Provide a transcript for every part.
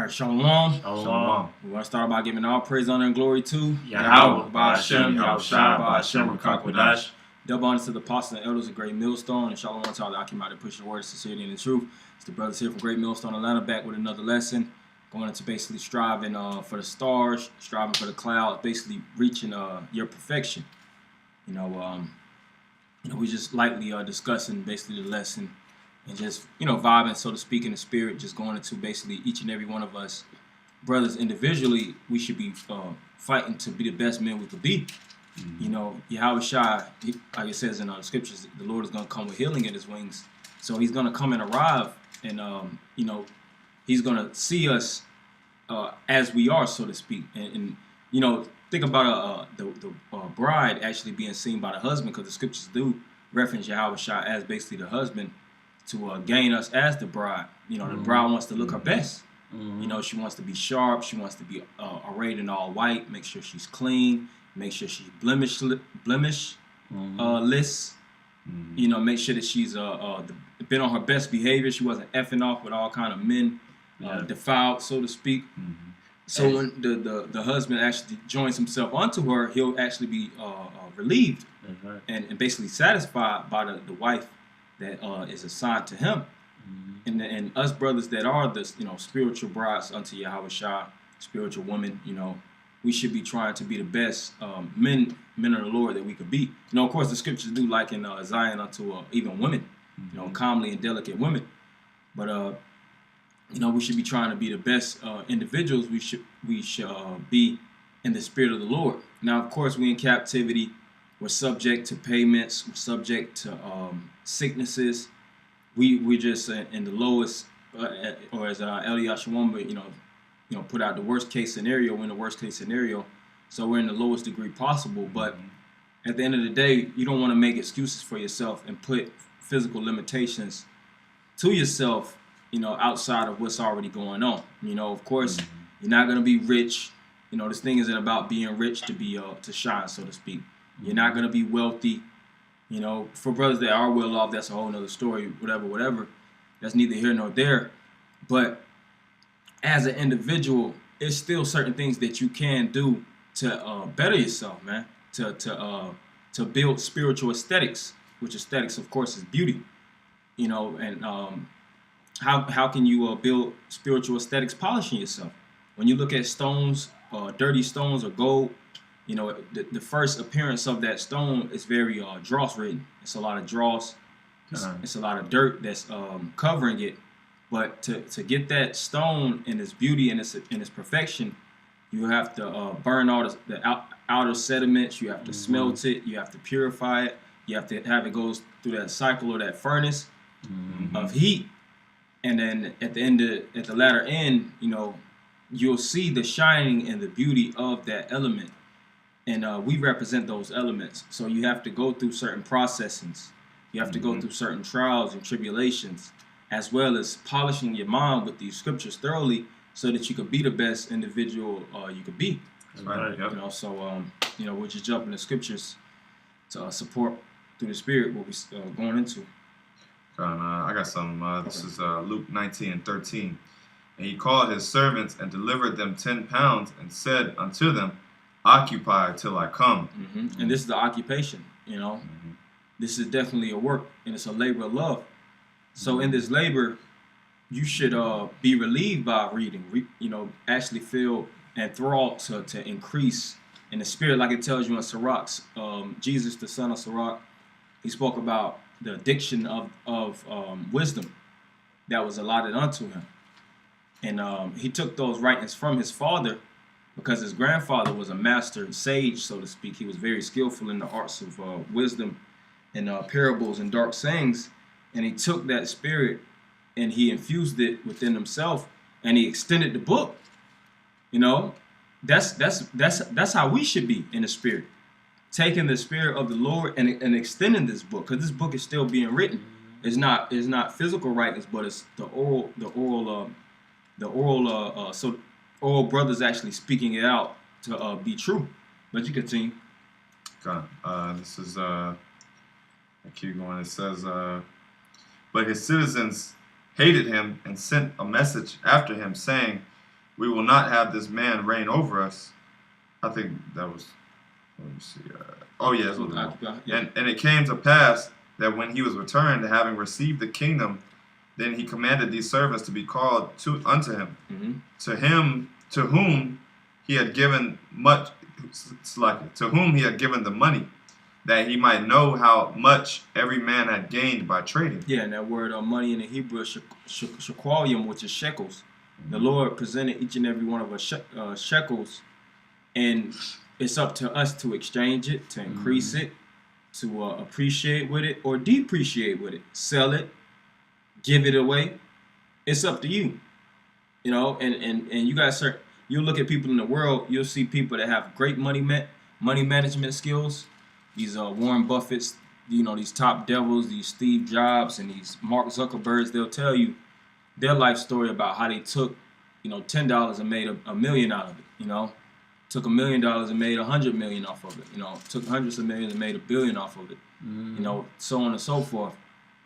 Alright, Shalom. Shalom. We want to start by giving all praise, honor, and glory to YAHAWAH, BAHASHAM, YAHAWASHI, BAHASHAM, Rakakwadash. Double honor to the apostles and elders of Great Millstone, and Shalom to all the Akim out to push the word of sincerity and the truth. It's the brothers here from Great Millstone, Atlanta, back with another lesson. Going into basically striving for the stars, striving for the clouds, basically reaching your perfection. We just lightly discussing basically the lesson and just, vibing, so to speak, in the spirit, just going into basically each and every one of us brothers individually. We should be fighting to be the best men we could be. YAHAWASHI, like it says in the scriptures, the Lord is going to come with healing at his wings. So he's going to come and arrive, and, he's going to see us as we are, so to speak. And think about the bride actually being seen by the husband, because the scriptures do reference YAHAWASHI as basically the husband to gain us as the bride. The bride wants to look her best. She wants to be sharp. She wants to be arrayed in all white. Make sure she's clean. Make sure she's blemishless. Make sure that she's been on her best behavior. She wasn't effing off with all kind of men, defiled, so to speak. So when the husband actually joins himself unto her, he'll actually be relieved and basically satisfied by the wife that is assigned to him. And us brothers that are the spiritual brides unto YAHAWASHI, spiritual women, we should be trying to be the best men of the Lord that we could be. Of course, the scriptures do liken Zion unto even women, calmly and delicate women. But we should be trying to be the best individuals we should be in the spirit of the Lord. Now, of course, we in captivity. We're subject to payments. We're subject to sicknesses. We're just in the lowest, or as Eliyahu Shawamba, put out the worst case scenario. We're in the worst case scenario, so we're in the lowest degree possible. But at the end of the day, you don't want to make excuses for yourself and put physical limitations to yourself, outside of what's already going on. Of course, you're not going to be rich. This thing isn't about being rich to be to shine, so to speak. You're not going to be wealthy. For brothers that are well off, that's a whole nother story, whatever. That's neither here nor there. But as an individual, it's still certain things that you can do to better yourself, man. To build spiritual aesthetics, which aesthetics, of course, is beauty. And how can you build spiritual aesthetics? Polishing yourself. When you look at stones, dirty stones or gold, the first appearance of that stone is very dross ridden. It's a lot of dross. It's a lot of dirt that's covering it. But to get that stone in its beauty and its perfection, you have to burn all the outer sediments. You have to smelt it. You have to purify it. You have to have it go through that cycle or that furnace of heat. And then at the latter end, you'll see the shining and the beauty of that element. And we represent those elements. So you have to go through certain processings. You have to go through certain trials and tribulations, as well as polishing your mind with these scriptures thoroughly, so that you could be the best individual you could be. That's right. Yep. We'll just jump into scriptures to support through the spirit what we're going into. I got some. This is Luke 19:13. And he called his servants and delivered them 10 pounds and said unto them, occupy till I come. And this is the occupation, This is definitely a work, and it's a labor of love. So in this labor, you should be relieved by reading, actually feel enthralled to increase in the spirit, like it tells you in Sirach. Jesus, the son of Sirach, he spoke about the addiction of wisdom that was allotted unto him. And he took those writings from his father, because his grandfather was a master sage, so to speak. He was very skillful in the arts of wisdom and parables and dark sayings. And he took that spirit and he infused it within himself, and he extended the book. That's how we should be in the spirit, taking the spirit of the Lord and extending this book, because this book is still being written. It's not physical writings, but it's the oral all brothers actually speaking it out to be true. But you continue. This is I keep going. It says, but his citizens hated him and sent a message after him, saying, we will not have this man reign over us. I think that was, let me see. That's what and it came to pass that when he was returned, having received the kingdom, then he commanded these servants to be called unto him. To whom he had given much, to whom he had given the money, that he might know how much every man had gained by trading. Yeah, and that word money in the Hebrew is shequalium, which is shekels. The Lord presented each and every one of us shekels, and it's up to us to exchange it, to increase it, to appreciate with it or depreciate with it, sell it, give it away. It's up to you, you know. And you guys, you look at people in the world, you'll see people that have great money management skills. These Warren Buffetts, you know, these top devils, these Steve Jobs and these Mark Zuckerbergs. They'll tell you their life story about how they took, you know, $10 and made a million out of it. You know, took $1 million and made $100 million off of it. You know, took hundreds of millions and made $1 billion off of it. You know, so on and so forth.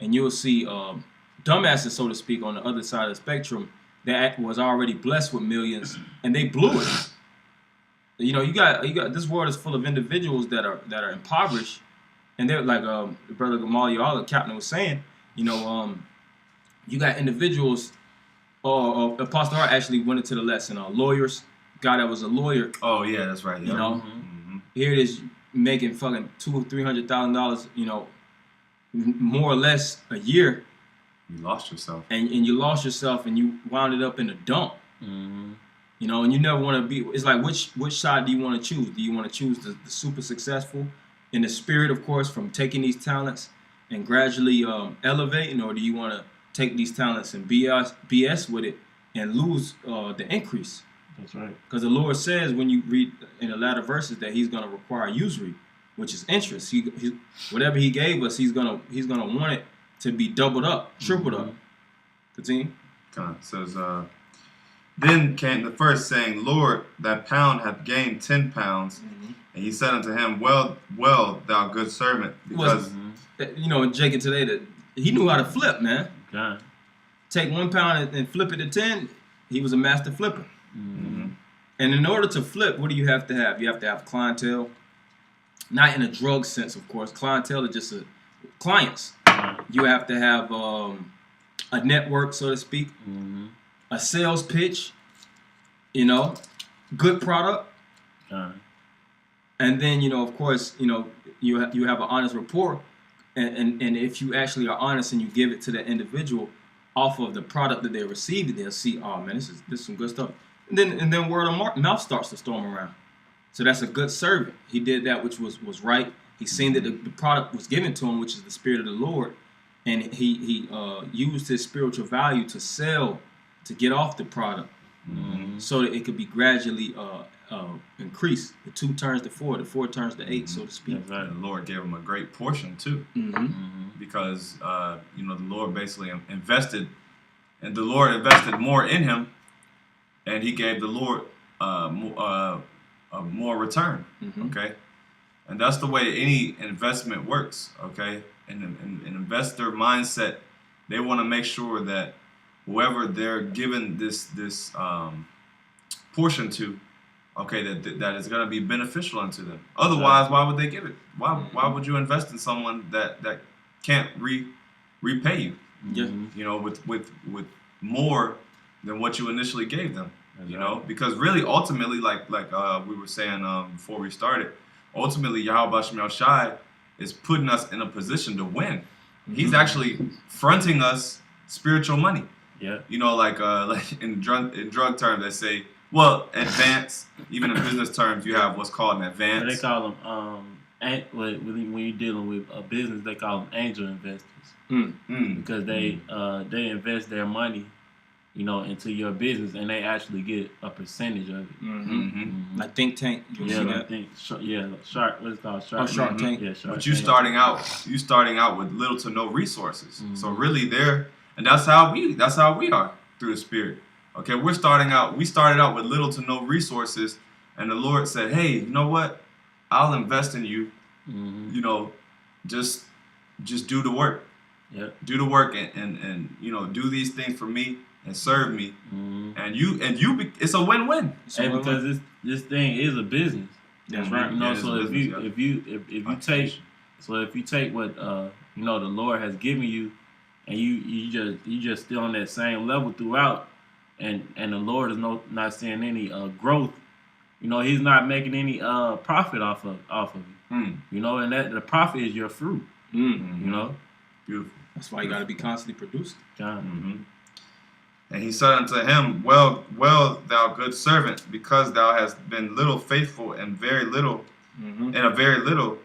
And you'll see dumbasses, so to speak, on the other side of the spectrum that was already blessed with millions and they blew it. You know, you got this world is full of individuals that are impoverished, and they're like Brother Gamaliel, the captain was saying, you know, you got individuals. Apostle Hart actually went into the lesson. Lawyers, guy that was a lawyer. Oh yeah, that's right. Yeah. You know, here it is making fucking $200,000 or $300,000. You know, more or less a year. You lost yourself. And you lost yourself, and you wound it up in a dump. You know, and you never want to be. It's like which side do you want to choose? Do you want to choose the super successful in the spirit, of course, from taking these talents and gradually elevating, or do you want to take these talents and BS with it and lose the increase? That's right. Because the Lord says when you read in the latter verses that He's going to require usury, which is interest. He whatever He gave us, He's gonna want it to be doubled up, tripled up. Continue. Says. Then came the first, saying, Lord, that pound hath gained 10 pounds. And he said unto him, Well, thou good servant, because you know, Jacob today, that he knew how to flip, man. Okay. Take 1 pound and flip it to 10. He was a master flipper. And in order to flip, what do you have to have? You have to have clientele, not in a drug sense, of course. Clientele is just clients. You have to have a network, so to speak. A sales pitch, you know, good product, and then, you know, of course, you know, you have an honest rapport, and if you actually are honest and you give it to that individual off of the product that they received, they'll see, oh man, this is some good stuff, and then word of mouth starts to storm around. So that's a good servant. He did that which was right. He seen that the product was given to him, which is the Spirit of the Lord, and he used his spiritual value to sell. To get off the product, so that it could be gradually increased. The 2 turns to 4, the 4 turns to 8, so to speak. That's right. The Lord gave him a great portion too, because you know, the Lord basically invested, and the Lord invested more in him, and He gave the Lord more return. Okay, and that's the way any investment works. Okay, and an investor mindset, they want to make sure that whoever they're given this portion to, okay, that is going to be beneficial unto them. Otherwise, why would they give it? Why would you invest in someone that can't repay you? You know, with more than what you initially gave them. You know, because really, ultimately, like we were saying before we started, ultimately, YAHAWASHI is putting us in a position to win. He's actually fronting us spiritual money. Yeah. You know, like in drug terms, they say, well, advance. Even in business terms, you have what's called an advance. They call them, when you're dealing with a business, they call them angel investors. Because they invest their money, you know, into your business, and they actually get a percentage of it. Like Think Tank. Shark. What is it called? Shark Tank. Yeah, Shark. But you starting out with little to no resources. So really, and that's how we are through the Spirit. Okay, we started out with little to no resources, and the Lord said, hey, you know what? I'll invest in you. You know, just do the work. Yeah. Do the work and you know, do these things for me, and serve me, and it's a win-win. Hey, because this thing is a business. That's right. You know, so if you take what the Lord has given you, and you just still on that same level throughout, and the Lord is not seeing any growth. You know, He's not making any profit off of you. You know, and that the profit is your fruit. You know, beautiful. That's why you got to be constantly producing. And he said unto him, Well, thou good servant, because thou hast been little faithful in very little, in a very little,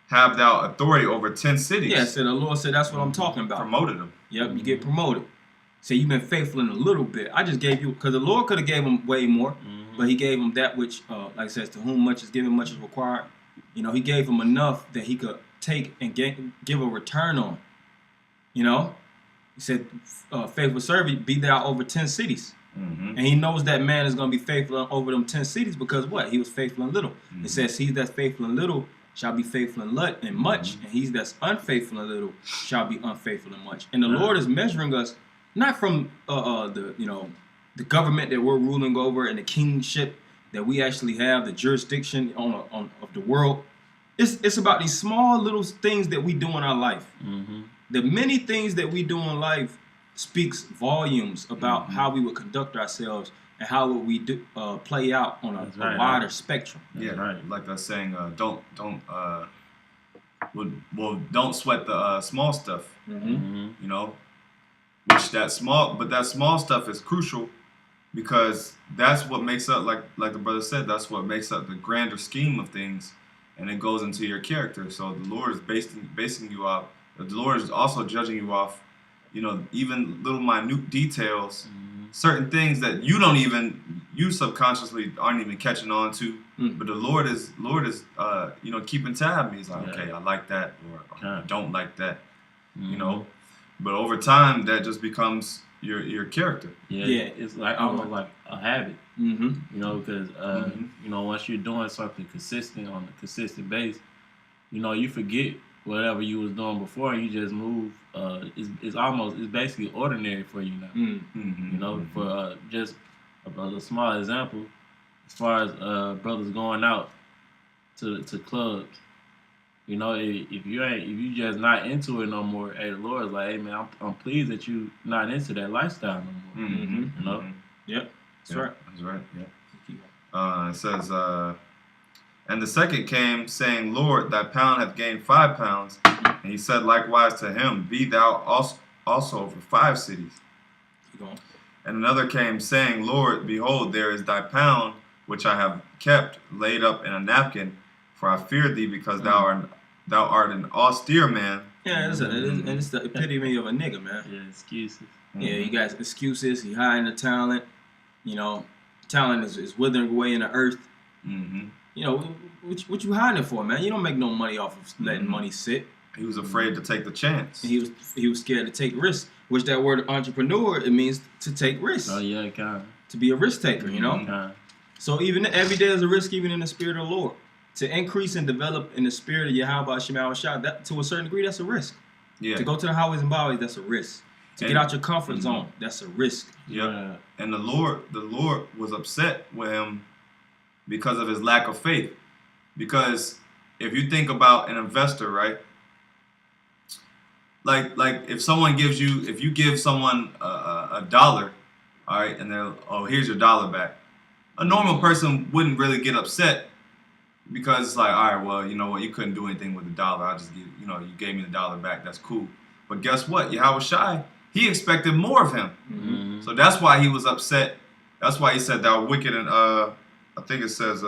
have thou authority over 10 cities. Yeah, so the Lord said, that's what I'm talking about. Promoted him. Yep, you get promoted. Say, you've been faithful in a little bit. I just gave you, because the Lord could have gave him way more, but He gave him that which, like it says, to whom much is given, much is required. You know, He gave him enough that he could take and give a return on. You know? He said, faithful servant, be thou over 10 cities. And He knows that man is going to be faithful over them 10 cities because what? He was faithful in little. It says, he that's faithful in little shall be faithful in much, and he that's unfaithful in little shall be unfaithful in much. And the Lord is measuring us not from the government that we're ruling over and the kingship that we actually have, the jurisdiction of the world. It's about these small little things that we do in our life. The many things that we do in life speaks volumes about how we would conduct ourselves and how would we do play out on a wider spectrum. Like I was saying, don't sweat the small stuff. You know, that small stuff is crucial because that's what makes up, like the brother said, that's what makes up the grander scheme of things, and it goes into your character. So the Lord is basing you off. The Lord is also judging you off, even little minute details, certain things that you subconsciously aren't even catching on to. But the Lord is keeping tab. He's like, okay, I like that, or I don't like that, you know. But over time, that just becomes your character. It's like almost like a habit. You know, because once you're doing something consistent on a consistent base, you forget whatever you was doing before, and you just move. It's basically ordinary for you now. You know, for just a small example, as far as brothers going out to clubs. You know, if you just not into it no more, hey, the Lord's like, hey man, I'm pleased that you not into that lifestyle no more. You know. Yep. That's right. That's right. Yeah. It says. And the second came, saying, Lord, thy pound hath gained 5 pounds. And he said likewise to him, Be thou also over 5 cities. And another came, saying, Lord, behold, there is thy pound, which I have kept, laid up in a napkin. For I fear thee, because thou art an austere man. Yeah, it's the epitome of a nigga, man. Yeah, excuses. Yeah, you got excuses. He hiding the talent. You know, talent is withering away in the earth. You know, what you hiding it for, man? You don't make no money off of letting money sit. He was afraid to take the chance. And he was scared to take risks, which that word entrepreneur, it means to take risks. Oh, yeah, kind of. To be a risk taker, you know? So even every day is a risk, even in the spirit of the Lord. To increase and develop in the spirit of YAHAWASHI, that to a certain degree, that's a risk. Yeah. To go to the highways and byways, that's a risk. To get out your comfort zone, that's a risk. Yeah. And the Lord was upset with him because of his lack of faith. Because if you think about an investor, right? Like if you give someone a dollar, all right, and they're, oh, here's your dollar back. A normal person wouldn't really get upset because it's like, all right, well, you know what, you couldn't do anything with the dollar. I'll just give, you gave me the dollar back. That's cool. But guess what? YAHAWASHI, he expected more of him. So that's why he was upset. That's why he said, thou wicked and I think it says,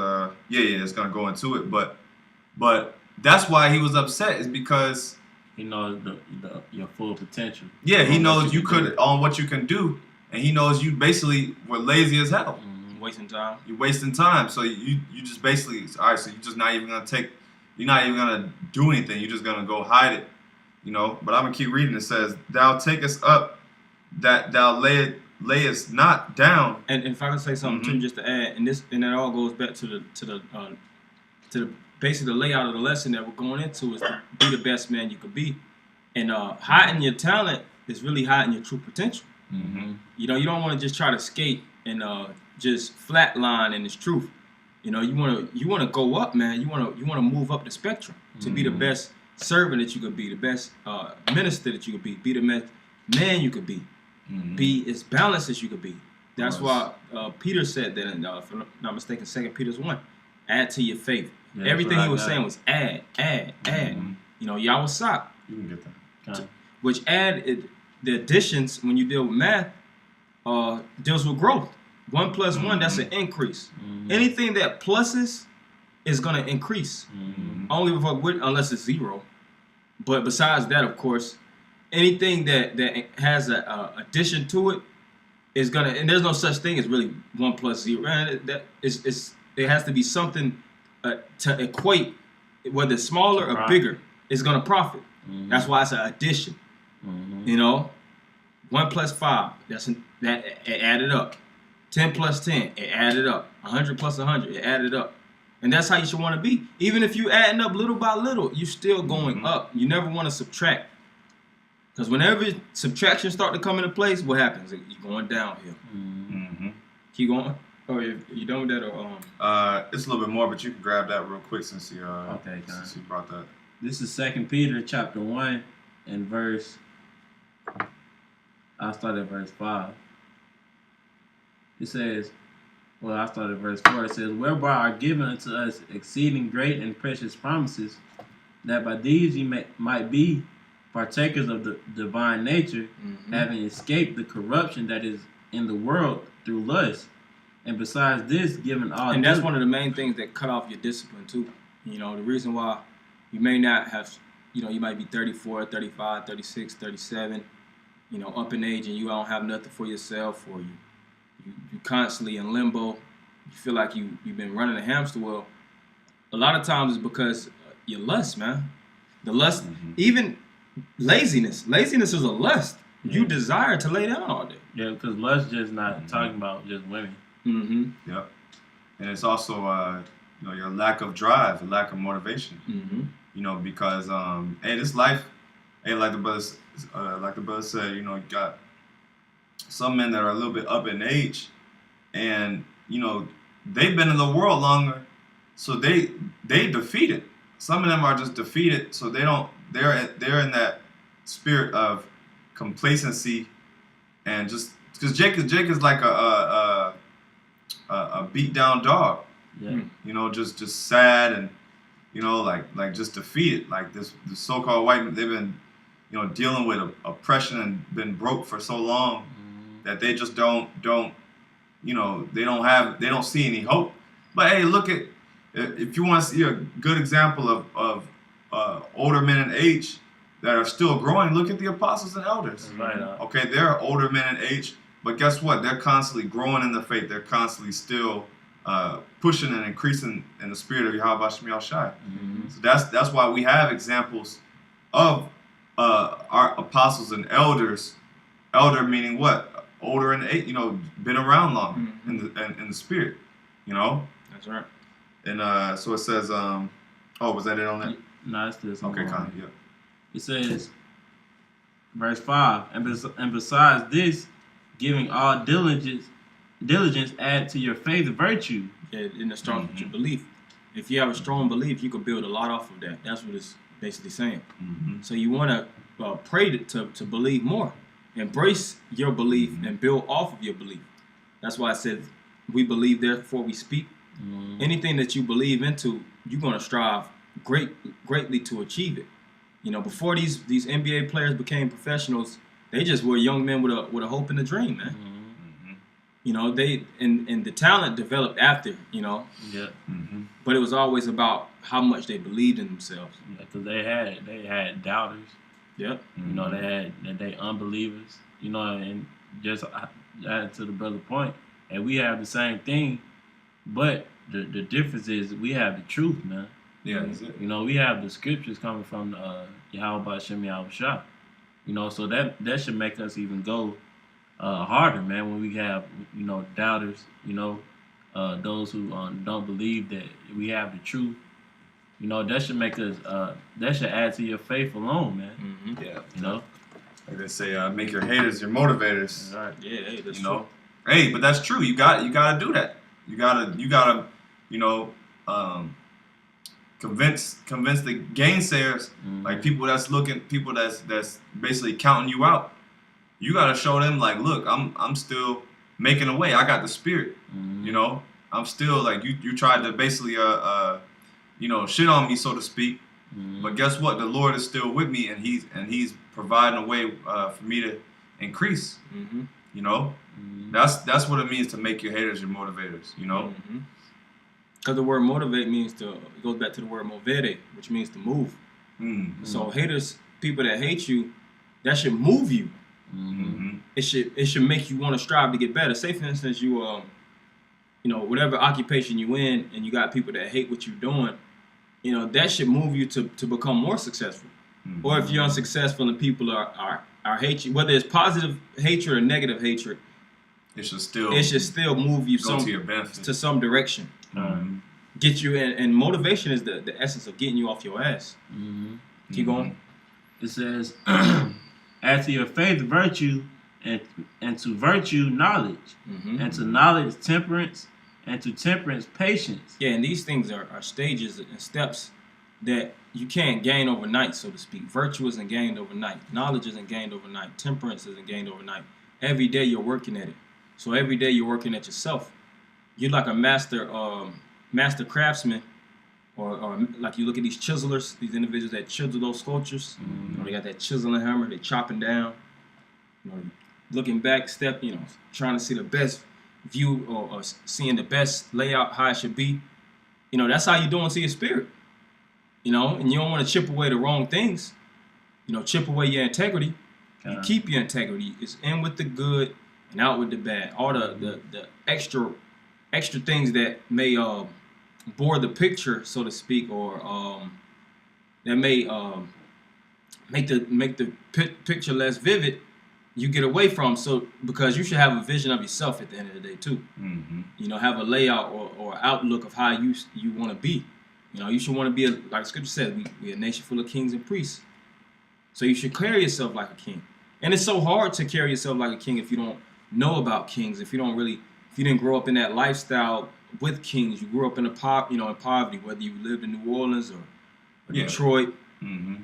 it's gonna go into it, but that's why he was upset, is because he knows your full potential. Yeah, he knows you could on what you can do, and he knows you basically were lazy as hell. Wasting time. You're wasting time, so you just basically, all right. So you're just not even gonna you're not even gonna do anything. You're just gonna go hide it, But I'm gonna keep reading. It says, "Thou takest up that thou layest not down." And if I can say something too, just to add, and that all goes back to the basically the layout of the lesson that we're going into, is to be the best man you could be, and hiding your talent is really hiding your true potential. Mm-hmm. You know, you don't want to just try to skate and just flatline in its truth. You know, you want to go up, man. You want to move up the spectrum to be the best servant that you could be, the best minister that you could be the best man you could be, be as balanced as you could be. That's why Peter said that, in, if I'm not mistaken, 2 Peter 1, add to your faith. Yeah, everything he was saying was add. You know, YAHAWASHI. You can get that. Which the additions, when you deal with math, deals with growth. 1 plus 1, that's an increase. Anything that pluses is going to increase. Only unless it's 0. But besides that, of course, anything that has an addition to it is going to, and there's no such thing as really 1 plus 0. It has to be something to equate, whether it's smaller or bigger, it's going to profit. That's why it's an addition. You know, 1 plus 5, that it added up. 10 plus 10, it added up. 100 plus 100, it added up. And that's how you should want to be. Even if you're adding up little by little, you're still going up. You never want to subtract. Because whenever subtraction start to come into place, what happens? You're going downhill. Keep going. Oh, you done with that? Or it's a little bit more, but you can grab that real quick since you brought that. This is 2 Peter chapter 1 and verse. I'll start at verse 5. It says, well, I started at verse 4. It says, whereby are given unto us exceeding great and precious promises, that by these ye might be partakers of the divine nature, having escaped the corruption that is in the world through lust. And besides this, given all... And that's one of the main things that cut off your discipline, too. You know, the reason why you may not have, you know, you might be 34, 35, 36, 37, you know, up in age, and you don't have nothing for yourself, or you constantly in limbo. You feel like you've been running a hamster wheel. A lot of times it's because your lust, man. The lust, even laziness. Laziness is a lust. You desire to lay down all day. Yeah, because lust just not talking about just women. Yep. And it's also, you know, your lack of drive, your lack of motivation. You know, because hey, this life, hey, like the brother said, you know, you got some men that are a little bit up in age, and you know they've been in the world longer, so they defeated. Some of them are just defeated, so they're in that spirit of complacency, and just because Jake is like a beat down dog. You know, just sad, and you know, like just defeated. Like the so-called white men, they've been, you know, dealing with oppression and been broke for so long that they just don't, you know, they don't see any hope. But hey, look at, if you want to see a good example of older men in age that are still growing, look at the apostles and elders. Okay, they're older men in age, but guess what? They're constantly growing in the faith. They're constantly still pushing and increasing in the spirit of YAHAWASHI. So that's why we have examples of our apostles and elders. Elder meaning what? Older in age, you know, been around longer in the spirit, you know. That's right. And so it says, oh, was that it on that? No, it's this. Okay, kind of, yeah. It says, verse 5, and besides this, giving all diligence add to your faith virtue. Yeah, in the strong belief. If you have a strong belief, you can build a lot off of that. That's what it's basically saying. So you want to pray to believe more. Embrace your belief and build off of your belief. That's why I said we believe, therefore we speak. Anything that you believe into, you're going to strive greatly to achieve it. You know, before these NBA players became professionals, they just were young men with a hope and a dream, man. You know, they and the talent developed after, you know. But it was always about how much they believed in themselves. Yeah, because they had doubters. You know, they unbelievers. You know, and just add to the brother's point, and we have the same thing, but the difference is we have the truth, man. Yeah, that's it. You know, we have the scriptures coming from YAHAWASHI. You know, so that should make us even go harder, man. When we have, you know, doubters, you know, those who don't believe that we have the truth. You know, that should make us. That should add to your faith alone, man. Yeah. You know. Like they say, make your haters your motivators. All right. Yeah. Hey, that's You know. true. Hey, but that's true. You gotta do that. You gotta you know convince the gainsayers, like people that's basically counting you out. You gotta show them like, look, I'm still making a way. I got the spirit. You know, I'm still like you tried to basically you know, shit on me, so to speak. But guess what? The Lord is still with me, and he's providing a way for me to increase. You know, that's what it means to make your haters your motivators. You know, because the word motivate means it goes back to the word movere, which means to move. So haters, people that hate you, that should move you. It should make you want to strive to get better. Say for instance, you know, whatever occupation you in, and you got people that hate what you're doing, you know, that should move you to become more successful. Or if you're unsuccessful and people are hate you, whether it's positive hatred or negative hatred, it should still move you to some direction. Get you in, and motivation is the essence of getting you off your ass. Keep going. It says, add to your faith virtue, and to virtue knowledge, and to knowledge temperance, and to temperance patience. Yeah, and these things are stages and steps that you can't gain overnight, so to speak. Virtue isn't gained overnight. Knowledge isn't gained overnight. Temperance isn't gained overnight. Every day you're working at it. So every day you're working at yourself. You're like a master craftsman, or like you look at these chiselers, these individuals that chisel those sculptures. You know, they got that chiseling hammer, they chopping down. You know, looking back, you know, trying to see the best view or seeing the best layout, how it should be. You know, that's how you're doing to your spirit. You know, and you don't want to chip away the wrong things. You know, chip away your integrity. You keep your integrity. It's in with the good and out with the bad. All the extra things that may bore the picture, so to speak, or that may make the picture less vivid, you get away from. So because you should have a vision of yourself at the end of the day too. You know, have a layout or outlook of how you want to be. You know, you should want to be, like Scripture said, we're a nation full of kings and priests. So you should carry yourself like a king. And it's so hard to carry yourself like a king if you don't know about kings, if you didn't grow up in that lifestyle with kings. You grew up in poverty, whether you lived in New Orleans or Detroit,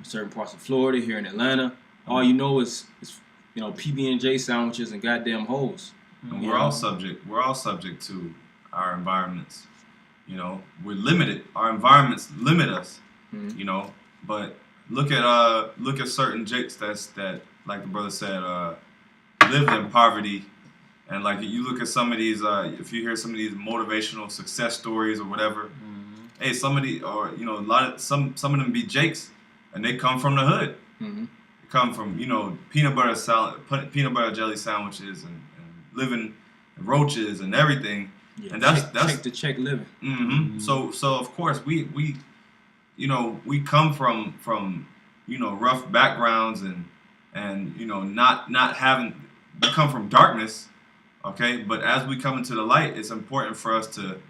certain parts of Florida, here in Atlanta. All you know is you know, PB&J sandwiches and goddamn hoes. And we're all subject to our environments. You know, we're limited. Our environments limit us. You know, but look at certain jakes that like the brother said, lived in poverty, and like you look at some of these, if you hear some of these motivational success stories or whatever, hey, somebody, or you know, some of them be jakes, and they come from the hood. They come from, you know, peanut butter jelly sandwiches and living in roaches and everything. Yeah, and that's check to check living. So of course we you know, we come from you know, rough backgrounds and you know, not having, we come from darkness, okay? But as we come into the light, it's important for us to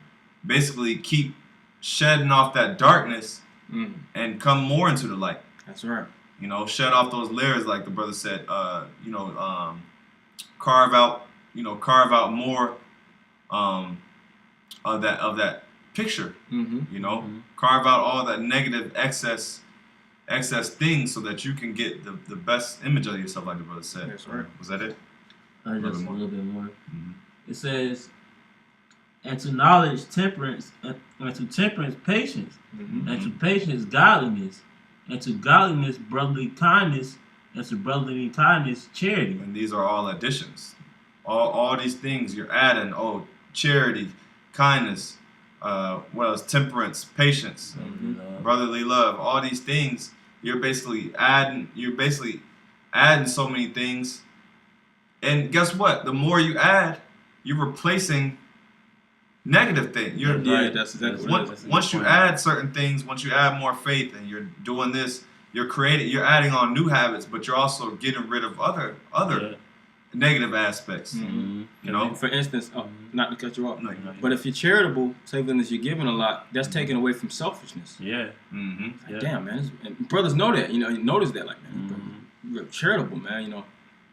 basically keep shedding off that darkness and come more into the light. That's right. You know, shed off those layers, like the brother said. You know, carve out more of that picture. You know, carve out all that negative excess things so that you can get the best image of yourself, like the brother said. That's right. Was that it? Just a little bit more. It says, and to knowledge temperance, and to temperance patience, and to patience godliness, and to godliness brotherly kindness, and to brotherly kindness charity. And these are all additions. All these things you're adding. Oh, charity, kindness, what else? Temperance, patience, brotherly love. All these things you're basically adding. You're basically adding so many things. And guess what? The more you add, you're replacing negative things. That's exactly what it is. Once you add certain things, once you add more faith, and you're doing this, you're adding on new habits, but you're also getting rid of other negative aspects. You know, for instance, not to cut you off, but if you're charitable, say for instance, you're giving a lot, that's taken away from selfishness. Yeah. Like, damn, man, and brothers know that. You know, you notice that, like, man, charitable, man. You know,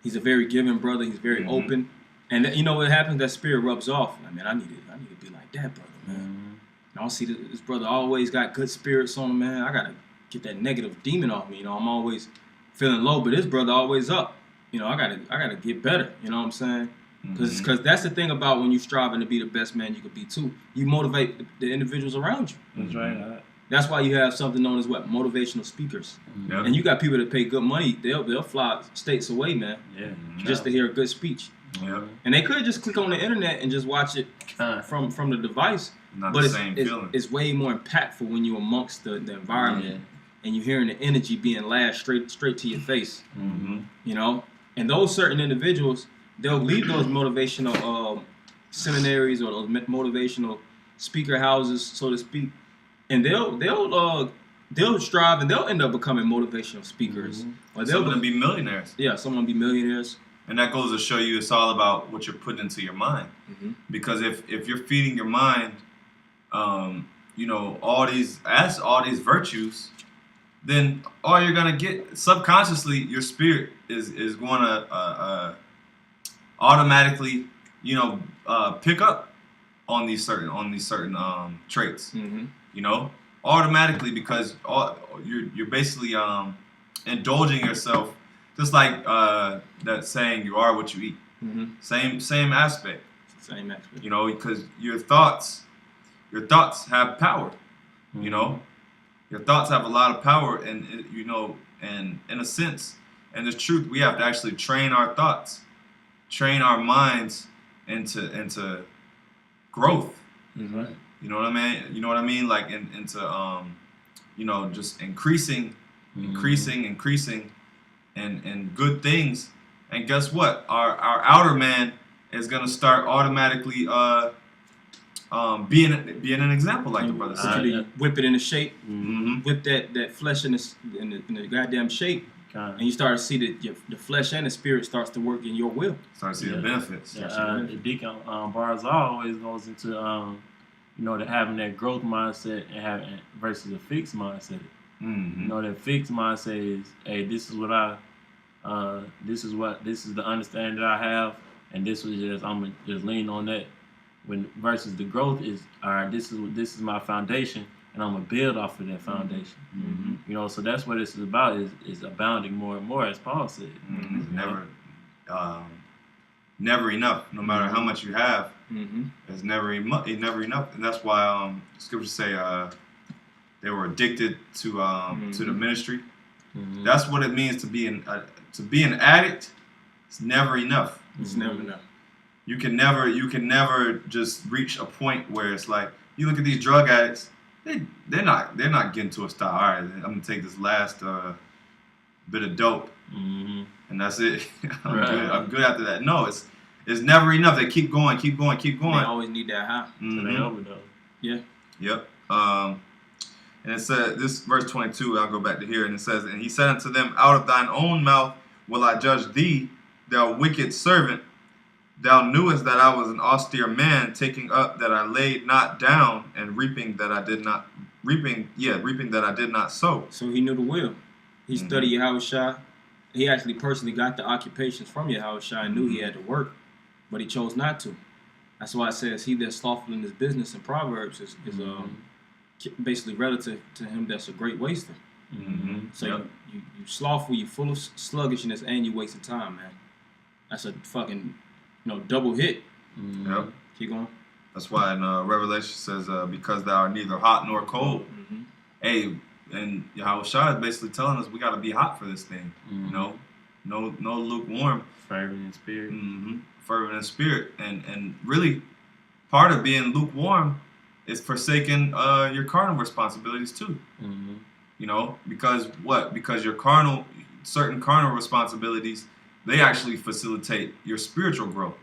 he's a very giving brother. He's very open, and you know what happens? That spirit rubs off. I mean, I need to be like that brother, man. And I see this brother always got good spirits on him, man. I gotta get that negative demon off me. You know, I'm always feeling low, but this brother always up. You know, I gotta get better. You know what I'm saying? Because that's the thing about when you striving to be the best man you could be too. You motivate the individuals around you. That's right. That's why you have something known as what? Motivational speakers. Yep. And you got people that pay good money. They'll fly states away, man. Yeah. Just to hear a good speech. Yep. And they could just click on the internet and just watch it from the device. Not but the same feeling. It's way more impactful when you're amongst the environment and you're hearing the energy being lashed straight to your face. You know? And those certain individuals, they'll leave those motivational seminaries or those motivational speaker houses, so to speak, and they'll strive and they'll end up becoming motivational speakers. Or they'll be millionaires. Yeah, some will be millionaires. And that goes to show you it's all about what you're putting into your mind. Because if you're feeding your mind, you know, all these virtues, then all you're gonna get subconsciously, your spirit is going to automatically, you know, pick up on these certain traits. You know, automatically, because you're basically indulging yourself, just like that saying, "You are what you eat." Same aspect. Same aspect. You know, because your thoughts have power. You know. Your thoughts have a lot of power, and you know, and in a sense, and the truth, we have to actually train our thoughts, train our minds into growth. Right. You know what I mean? You know what I mean? Like into you know, just increasing, and good things. And guess what? Our outer man is gonna start automatically being an example, like the brother said. Whip it into shape, whip that flesh in the goddamn shape, and you start to see that the flesh and the spirit starts to work in your will. Start to see the benefits. The Deacon Barzal always goes into you know, having that growth mindset and having versus a fixed mindset. You know, that fixed mindset is, hey, this is the understanding that I have, and this was just I'm gonna just lean on that. When versus the growth is, all right, this is my foundation, and I'm gonna build off of that foundation. You know, so that's what this is about, is abounding more and more, as Paul said. Never enough. No matter how much you have, it's never enough, and that's why scriptures say they were addicted to the ministry. That's what it means to be an addict. It's never enough. It's never enough. You can never just reach a point where it's like, you look at these drug addicts, they're not getting to a stop. All right, I'm gonna take this last bit of dope, and that's it. I'm good after that. No, it's never enough. They keep going. They always need that high. So they overdose. Yeah. Yep. And it said, this verse 22. I'll go back to here, and it says, "And he said unto them, Out of thine own mouth will I judge thee, thou wicked servant. Thou knewest that I was an austere man, taking up that I laid not down, and reaping that I did not sow." So he knew the will. He studied YAHAWASHI. He actually personally got the occupations from YAHAWASHI and knew he had to work, but he chose not to. That's why it says, "He that's slothful in his business" in Proverbs is basically relative to him that's a great waster. So you slothful, you full of sluggishness, and you wasting time, man. That's a fucking double hit. Yep. Keep going. That's why in Revelation says, "Because thou art neither hot nor cold." Hey, and Yahawashi is basically telling us we got to be hot for this thing. You know, no lukewarm. Fervent in spirit. Fervent in spirit, and really, part of being lukewarm is forsaking your carnal responsibilities too. You know, because what? Because your certain carnal responsibilities, they actually facilitate your spiritual growth.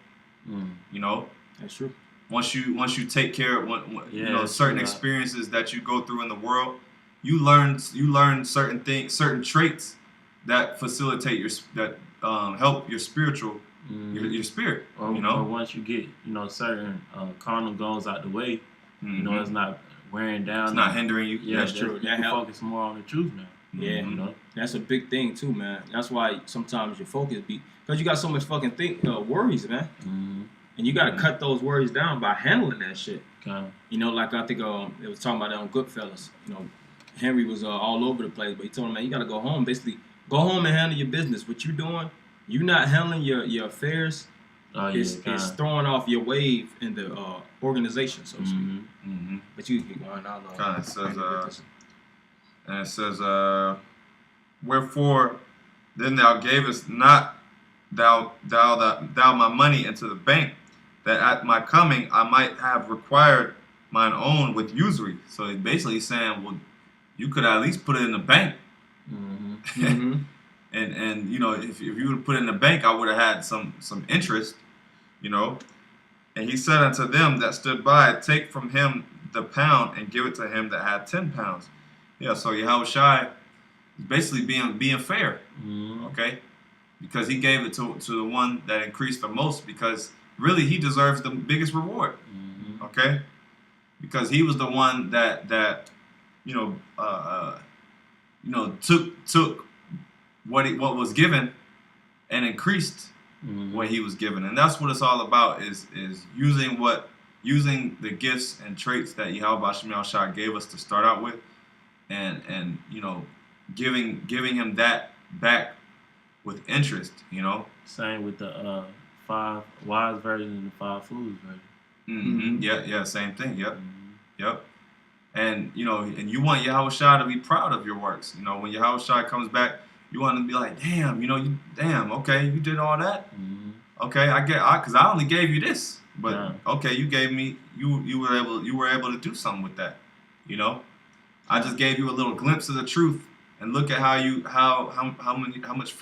You know, that's true. Once you take care of certain experiences that you go through in the world, you learn certain things, certain traits that facilitate help your spiritual your spirit. Or once you get certain carnal goals out the way, it's not wearing down. It's not hindering you. Yeah, that's true. You can focus more on the truth now. Yeah, you know? That's a big thing too, man. That's why sometimes your focus because you got so much fucking worries, man. And you got to cut those worries down by handling that shit. You know, like I think it was talking about that on Goodfellas. You know, Henry was all over the place, but he told him, man, you got to go home. Basically, go home and handle your business. What you doing, you not handling your affairs, it's throwing off your wave in the organization, so to speak. But you keep going on. Kind of says, and it says, wherefore then thou gavest not thou my money into the bank, that at my coming I might have required mine own with usury. So he's basically saying, well, you could at least put it in the bank. And you know, if you would have put it in the bank, I would have had some interest, you know. And he said unto them that stood by, take from him the pound and give it to him that had 10 pounds. Yeah, so Yahawashi is basically being fair, okay? Because he gave it to the one that increased the most, because really he deserves the biggest reward, okay? Because he was the one that took what was given and increased what he was given. And that's what it's all about, is using the gifts and traits that YAHAWASHI gave us to start out with, and you know, giving him that back with interest, you know. Same with the 5 wise version and the 5 fools version. Yeah, same thing. Yep. And you know, and you want Yahawashi to be proud of your works. You know, when Yahawashi comes back, you want him to be like, damn, you know, okay, you did all that. Okay, because I only gave you this, but okay, you gave me, you were able to do something with that. You know, I just gave you a little glimpse of the truth, and look at how much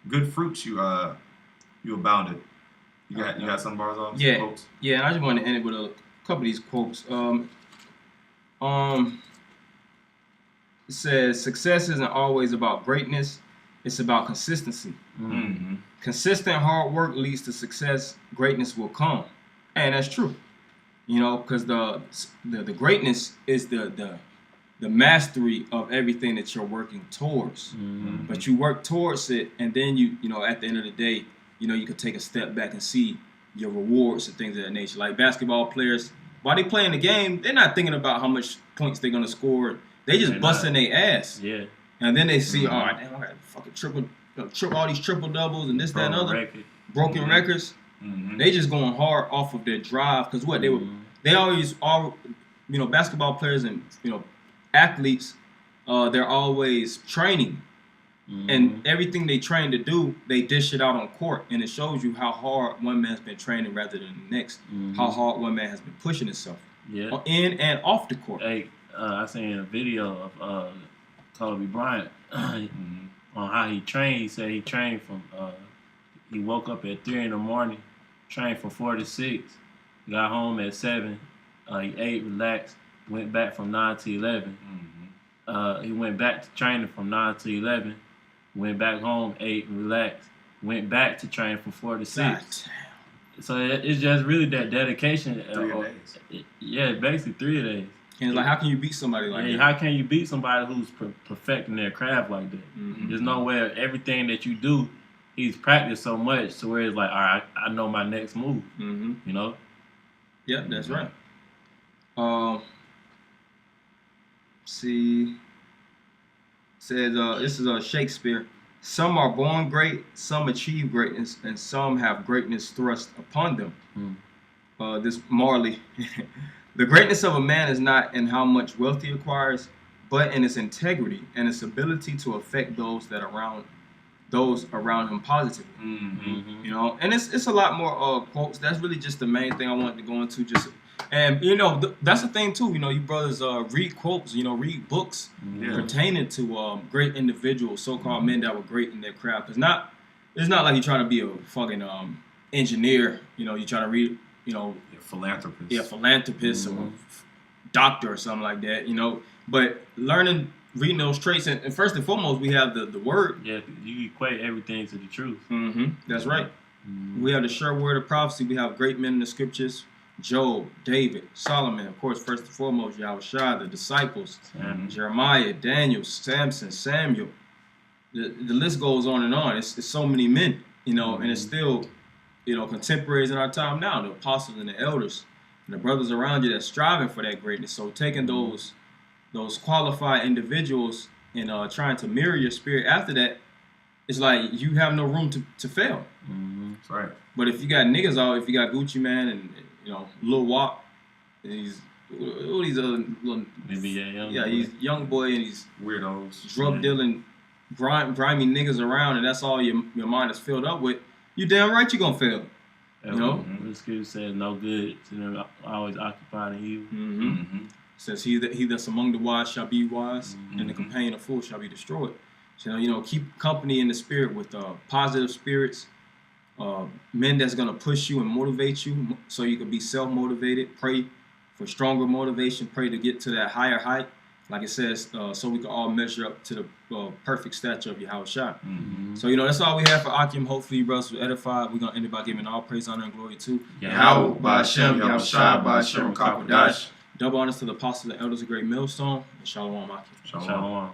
good fruits you abounded. You got some bars off? Yeah, some quotes? Yeah. And I just want to end it with a couple of these quotes. It says, success isn't always about greatness, it's about consistency. Consistent hard work leads to success. Greatness will come. And that's true. You know, because the greatness is the mastery of everything that you're working towards. But you work towards it, and then you know, at the end of the day, you know, you can take a step back and see your rewards and things of that nature. Like basketball players, while they playing the game, they're not thinking about how much points they're gonna score. They just busting their ass. Yeah. And then they see, all right, damn, I got fucking all these triple doubles and this, that, and other broken records. They just going hard off of their drive, because what they always are, you know, basketball players and, you know, athletes, they're always training, and everything they train to do, they dish it out on court, and it shows you how hard one man's been training rather than the next, how hard one man has been pushing himself, in and off the court. Hey, I seen a video of Kobe Bryant on how he trained. He said he trained from he woke up at 3 in the morning, trained from 4 to 6, got home at 7, he ate, relaxed, went back from 9 to 11. He went back to training from 9 to 11, went back home, ate, relaxed, went back to training from 4 to 6. So it's just really that dedication. 3 days. Yeah, basically 3 days. And like, how can you beat somebody like that? How can you beat somebody who's perfecting their craft like that? There's nowhere, everything that you do, he's practiced so much to where it's like, all right, I know my next move. You know? Yeah, that's right. See, says this is Shakespeare. Some are born great, some achieve greatness, and some have greatness thrust upon them. This Marley. The greatness of a man is not in how much wealth he acquires, but in its integrity and its ability to affect those around him positively. You know, and it's a lot more quotes. That's really just the main thing I wanted to go into. And you know, that's the thing too. You know, you brothers read quotes. You know, read books pertaining to great individuals, so-called men that were great in their craft. It's not like you're trying to be a fucking engineer. You know, you're trying to read. You know, philanthropist. Yeah, philanthropist or doctor or something like that, you know. But reading those traits, and first and foremost, we have the word. Yeah, you equate everything to the truth. That's right. We have the sure word of prophecy. We have great men in the scriptures, Job, David, Solomon, of course, first and foremost, YAHAWASHI, the disciples, Jeremiah, Daniel, Samson, Samuel. The list goes on and on. It's so many men, you know, and it's still, you know, contemporaries in our time now, the apostles and the elders and the brothers around you that's striving for that greatness. So taking those qualified individuals and trying to mirror your spirit after that, it's like you have no room to fail. That's right. But if you got niggas out, if you got Gucci Man and, you know, Lil Wop, and he's all these other little, he's young boy and he's weirdos, drug dealing, grimy niggas around, and that's all your mind is filled up with. You damn right you gonna fail. You know, the scripture says no good to them always occupied in you. Says he that's among the wise shall be wise, and the companion of fools shall be destroyed. So, you know, keep company in the spirit with positive spirits, men that's gonna push you and motivate you, so you can be self-motivated. Pray for stronger motivation. Pray to get to that higher height, like it says, so we can all measure up to the perfect stature of YAHAWASHI. So, you know, that's all we have for Akim. Hopefully, you brothers were edified. We're gonna end it by giving all praise, honor, and glory to Yahawah, BAHASHAM, YAHAWASHI, BAHASHAM, double honors to the apostles and elders of Great Millstone, and Shalom Akim. Shalom.